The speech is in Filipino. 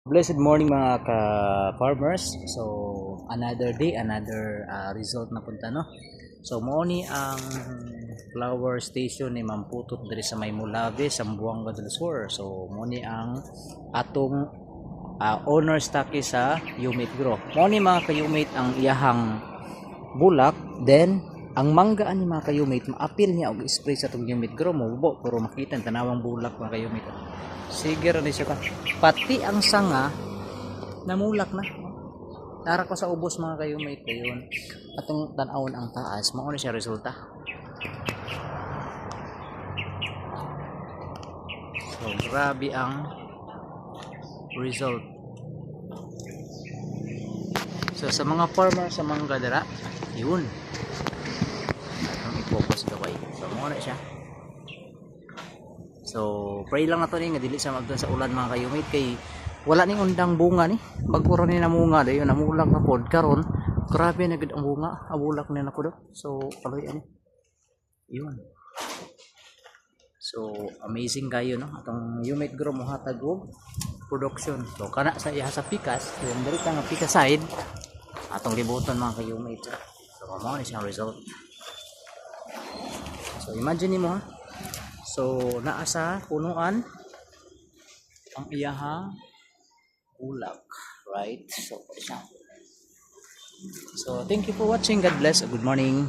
Blessed morning mga ka-farmers. So, another day, another result na punta, no? So, mo ni ang flower station ni Mamputot diri sa Maymulabe, Sambuanga del Sur. So, mo ni ang atong owner stocky sa Umate Grow. Mo ni mga ka-Umate ang iyahang bulak, then ang manggaan ni mga ka-Umate, maapil niya og spray sa itong Umate Grow mo, pero makita ang tanawang bulak mga ka-Umate. Sige rin siya ka. Pati ang sanga namulak na. Tara ko sa ubos mga ka-Umate kayon. Atong tan-awon ang taas, mao na siya resulta. So grabe ang result. So sa mga farmer sa mangga dara, yun. Atong i-focus gaway. So mao na siya. So pray lang nato ni nga dili sa magdon sa ulan mga ka-Umate kay wala ning undang bunga ni. Baguro ni namunga dayon namulak na pod karon. Grabe na gid ang bunga, abulak ni nako do. So kaloy ani. Yun. So amazing kayo no atong Umate Grow mo hatag og production. So kana sa iya sa pikas, yung diri nga pikas side atong libuton mga ka-Umate. So mao ni siyang result. So imagine mo ha. So naa sa punuan ang iyahang ulak, right? So thank you for watching. God bless. Good morning.